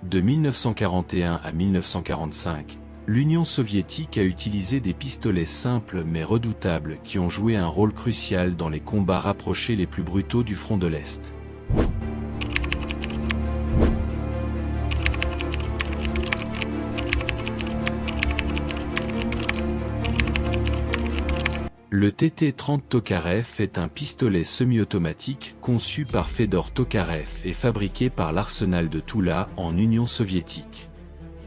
De 1941 à 1945, l'Union soviétique a utilisé des pistolets simples mais redoutables qui ont joué un rôle crucial dans les combats rapprochés les plus brutaux du front de l'Est. Le TT-30 Tokarev est un pistolet semi-automatique conçu par Fedor Tokarev et fabriqué par l'arsenal de Toula en Union soviétique.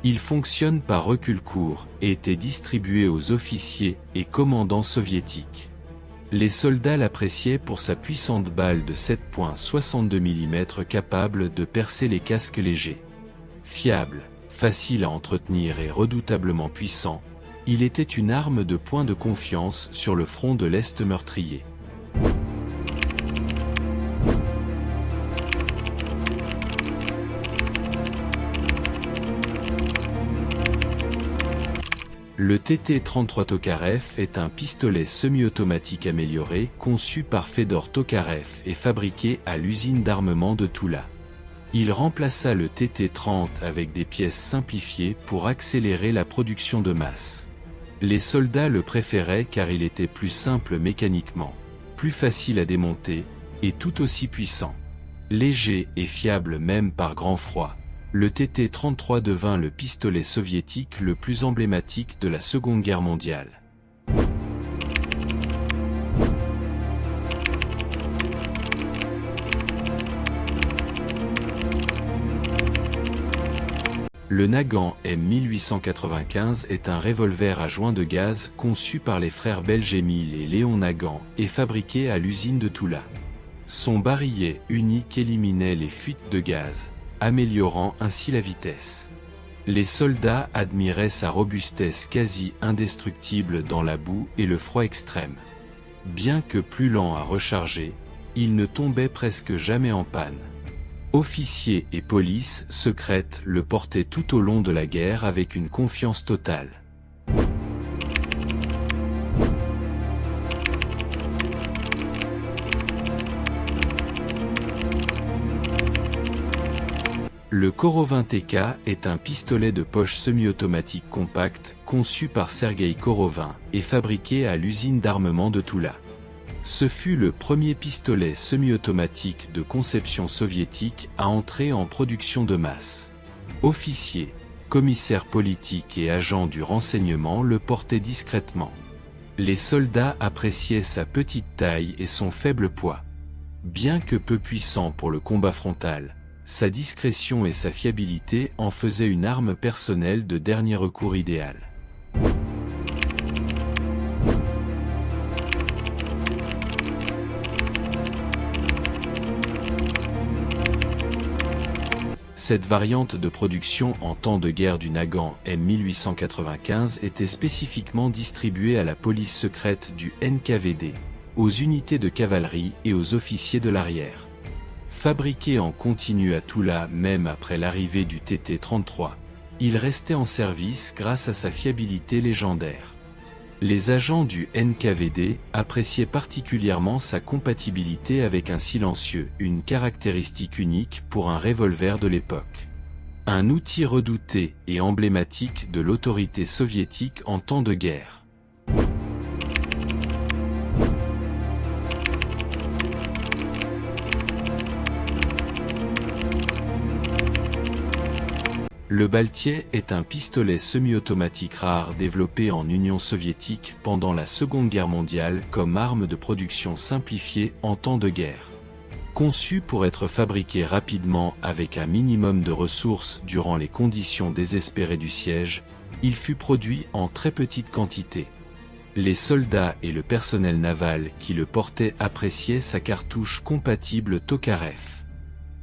Il fonctionne par recul court et était distribué aux officiers et commandants soviétiques. Les soldats l'appréciaient pour sa puissante balle de 7,62 mm capable de percer les casques légers. Fiable, facile à entretenir et redoutablement puissant, il était une arme de point de confiance sur le front de l'Est meurtrier. Le TT-33 Tokarev est un pistolet semi-automatique amélioré conçu par Fedor Tokarev et fabriqué à l'usine d'armement de Toula. Il remplaça le TT-30 avec des pièces simplifiées pour accélérer la production de masse. Les soldats le préféraient car il était plus simple mécaniquement, plus facile à démonter, et tout aussi puissant. Léger et fiable même par grand froid, le TT-33 devint le pistolet soviétique le plus emblématique de la Seconde Guerre mondiale. Le Nagant M1895 est un revolver à joint de gaz conçu par les frères belges Émile et Léon Nagant et fabriqué à l'usine de Toula. Son barillet unique éliminait les fuites de gaz, améliorant ainsi la vitesse. Les soldats admiraient sa robustesse quasi indestructible dans la boue et le froid extrême. Bien que plus lent à recharger, il ne tombait presque jamais en panne. Officiers et police secrètes le portaient tout au long de la guerre avec une confiance totale. Le Korovin TK est un pistolet de poche semi-automatique compact conçu par Sergueï Korovin et fabriqué à l'usine d'armement de Toula. Ce fut le premier pistolet semi-automatique de conception soviétique à entrer en production de masse. Officiers, commissaires politiques et agents du renseignement le portaient discrètement. Les soldats appréciaient sa petite taille et son faible poids. Bien que peu puissant pour le combat frontal, sa discrétion et sa fiabilité en faisaient une arme personnelle de dernier recours idéale. Cette variante de production en temps de guerre du Nagant M1895 était spécifiquement distribuée à la police secrète du NKVD, aux unités de cavalerie et aux officiers de l'arrière. Fabriqué en continu à Toula même après l'arrivée du TT-33, il restait en service grâce à sa fiabilité légendaire. Les agents du NKVD appréciaient particulièrement sa compatibilité avec un silencieux, une caractéristique unique pour un revolver de l'époque. Un outil redouté et emblématique de l'autorité soviétique en temps de guerre. Le Baltier est un pistolet semi-automatique rare développé en Union soviétique pendant la Seconde Guerre mondiale comme arme de production simplifiée en temps de guerre. Conçu pour être fabriqué rapidement avec un minimum de ressources durant les conditions désespérées du siège, il fut produit en très petite quantité. Les soldats et le personnel naval qui le portaient appréciaient sa cartouche compatible Tokarev.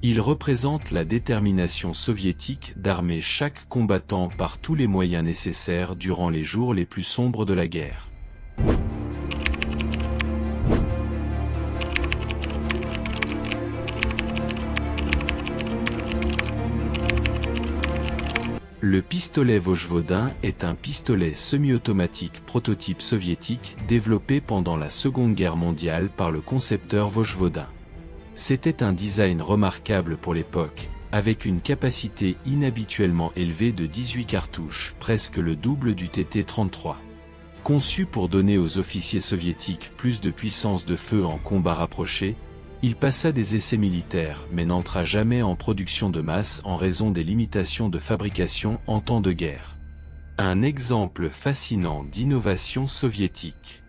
Il représente la détermination soviétique d'armer chaque combattant par tous les moyens nécessaires durant les jours les plus sombres de la guerre. Le pistolet Vojvodin est un pistolet semi-automatique prototype soviétique développé pendant la Seconde Guerre mondiale par le concepteur Vojvodin. C'était un design remarquable pour l'époque, avec une capacité inhabituellement élevée de 18 cartouches, presque le double du TT-33. Conçu pour donner aux officiers soviétiques plus de puissance de feu en combat rapproché, il passa des essais militaires mais n'entra jamais en production de masse en raison des limitations de fabrication en temps de guerre. Un exemple fascinant d'innovation soviétique.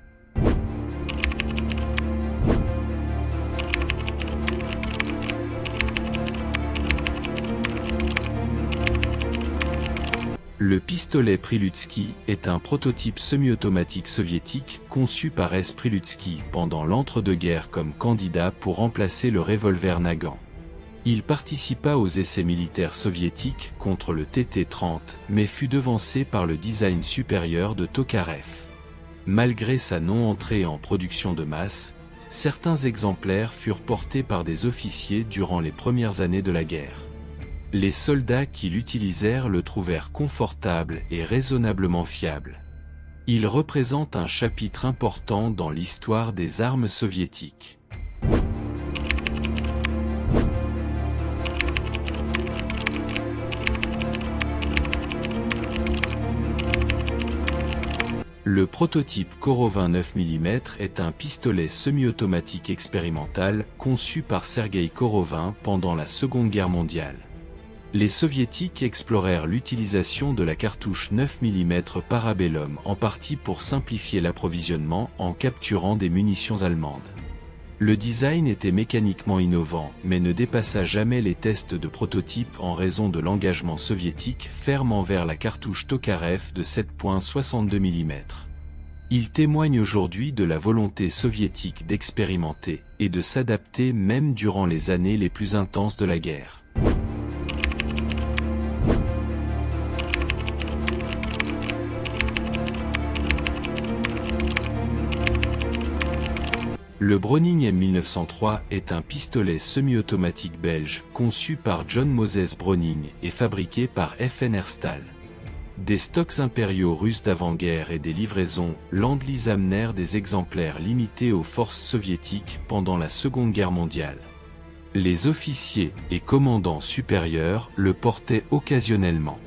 Le pistolet Prilutsky est un prototype semi-automatique soviétique conçu par S. Prilutsky pendant l'entre-deux-guerres comme candidat pour remplacer le revolver Nagant. Il participa aux essais militaires soviétiques contre le TT-30 mais fut devancé par le design supérieur de Tokarev. Malgré sa non-entrée en production de masse, certains exemplaires furent portés par des officiers durant les premières années de la guerre. Les soldats qui l'utilisèrent le trouvèrent confortable et raisonnablement fiable. Il représente un chapitre important dans l'histoire des armes soviétiques. Le prototype Korovin 9 mm est un pistolet semi-automatique expérimental conçu par Sergueï Korovin pendant la Seconde Guerre mondiale. Les soviétiques explorèrent l'utilisation de la cartouche 9 mm Parabellum en partie pour simplifier l'approvisionnement en capturant des munitions allemandes. Le design était mécaniquement innovant mais ne dépassa jamais les tests de prototype en raison de l'engagement soviétique ferme envers la cartouche Tokarev de 7,62 mm. Il témoigne aujourd'hui de la volonté soviétique d'expérimenter et de s'adapter même durant les années les plus intenses de la guerre. Le Browning M1903 est un pistolet semi-automatique belge conçu par John Moses Browning et fabriqué par FNR Stahl. Des stocks impériaux russes d'avant-guerre et des livraisons Land-Lease amenèrent des exemplaires limités aux forces soviétiques pendant la Seconde Guerre mondiale. Les officiers et commandants supérieurs le portaient occasionnellement.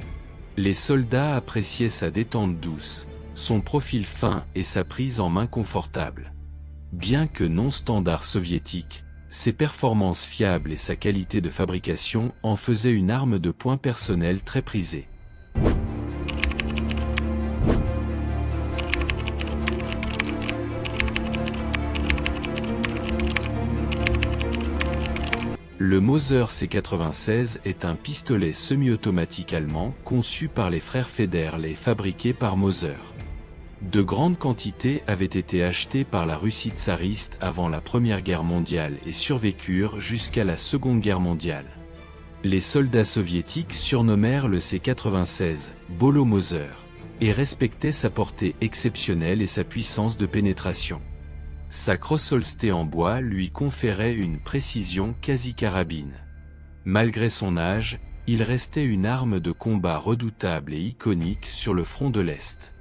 Les soldats appréciaient sa détente douce, son profil fin et sa prise en main confortable. Bien que non standard soviétique, ses performances fiables et sa qualité de fabrication en faisaient une arme de poing personnelle très prisée. Le Mauser C96 est un pistolet semi-automatique allemand conçu par les frères Federle et fabriqué par Mauser. De grandes quantités avaient été achetées par la Russie tsariste avant la Première Guerre mondiale et survécurent jusqu'à la Seconde Guerre mondiale. Les soldats soviétiques surnommèrent le C96 « Bolo Mauser » et respectaient sa portée exceptionnelle et sa puissance de pénétration. Sa crossholstée en bois lui conférait une précision quasi-carabine. Malgré son âge, il restait une arme de combat redoutable et iconique sur le front de l'Est.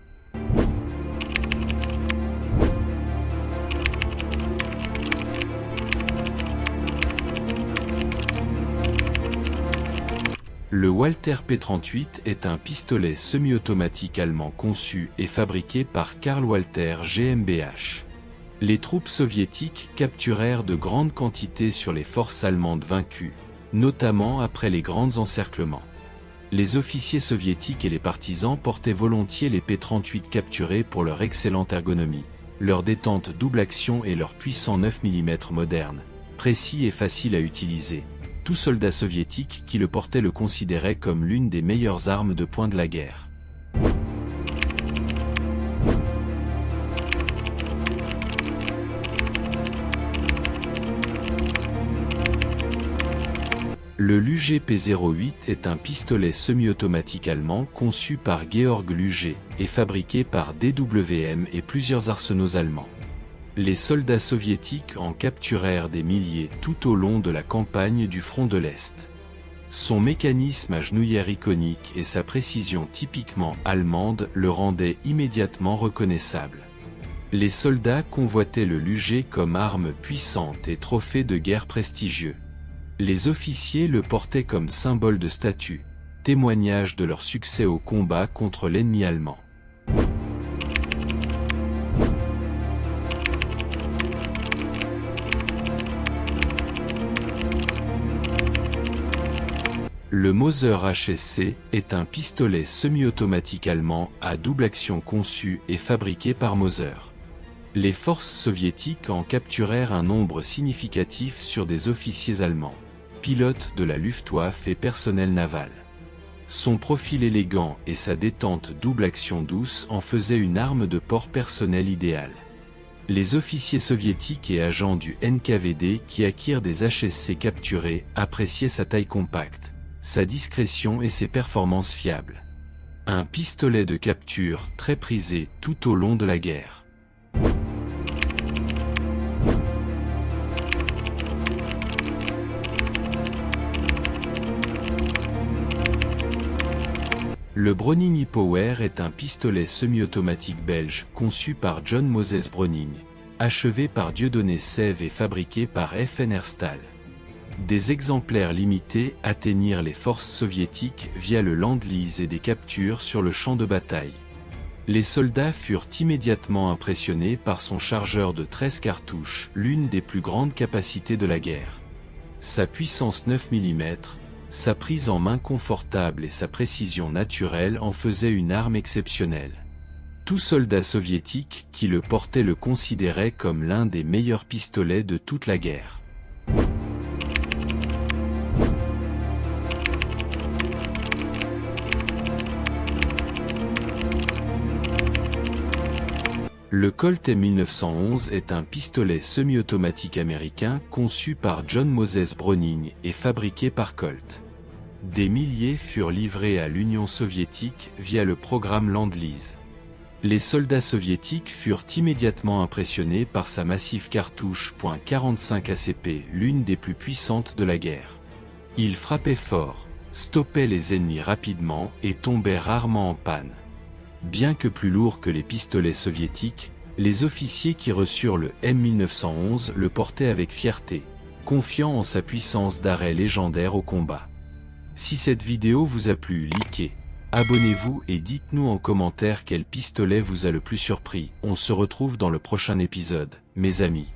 Le Walther P38 est un pistolet semi-automatique allemand conçu et fabriqué par Karl Walther GmbH. Les troupes soviétiques capturèrent de grandes quantités sur les forces allemandes vaincues, notamment après les grands encerclements. Les officiers soviétiques et les partisans portaient volontiers les P38 capturés pour leur excellente ergonomie, leur détente double action et leur puissant 9 mm moderne, précis et facile à utiliser. Tout soldat soviétique qui le portait le considérait comme l'une des meilleures armes de poing de la guerre. Le Luger P08 est un pistolet semi-automatique allemand conçu par Georg Luger et fabriqué par DWM et plusieurs arsenaux allemands. Les soldats soviétiques en capturèrent des milliers tout au long de la campagne du front de l'Est. Son mécanisme à genouillère iconique et sa précision typiquement allemande le rendaient immédiatement reconnaissable. Les soldats convoitaient le Luger comme arme puissante et trophée de guerre prestigieux. Les officiers le portaient comme symbole de statut, témoignage de leur succès au combat contre l'ennemi allemand. Le Mauser HSC est un pistolet semi-automatique allemand à double action conçu et fabriqué par Mauser. Les forces soviétiques en capturèrent un nombre significatif sur des officiers allemands, pilotes de la Luftwaffe et personnel naval. Son profil élégant et sa détente double action douce en faisaient une arme de port personnel idéale. Les officiers soviétiques et agents du NKVD qui acquirent des HSC capturés appréciaient sa taille compacte, sa discrétion et ses performances fiables. Un pistolet de capture très prisé tout au long de la guerre. Le Browning E-Power est un pistolet semi-automatique belge conçu par John Moses Browning, achevé par Dieudonné Sève et fabriqué par FNR Stahl. Des exemplaires limités atteignirent les forces soviétiques via le Land-Lease et des captures sur le champ de bataille. Les soldats furent immédiatement impressionnés par son chargeur de 13 cartouches, l'une des plus grandes capacités de la guerre. Sa puissance 9 mm, sa prise en main confortable et sa précision naturelle en faisaient une arme exceptionnelle. Tout soldat soviétique qui le portait le considérait comme l'un des meilleurs pistolets de toute la guerre. Le Colt M1911 est un pistolet semi-automatique américain conçu par John Moses Browning et fabriqué par Colt. Des milliers furent livrés à l'Union soviétique via le programme Land-Lease. Les soldats soviétiques furent immédiatement impressionnés par sa massive cartouche .45 ACP, l'une des plus puissantes de la guerre. Il frappait fort, stoppait les ennemis rapidement et tombait rarement en panne. Bien que plus lourd que les pistolets soviétiques, les officiers qui reçurent le M1911 le portaient avec fierté, confiants en sa puissance d'arrêt légendaire au combat. Si cette vidéo vous a plu, likez, abonnez-vous et dites-nous en commentaire quel pistolet vous a le plus surpris. On se retrouve dans le prochain épisode, mes amis.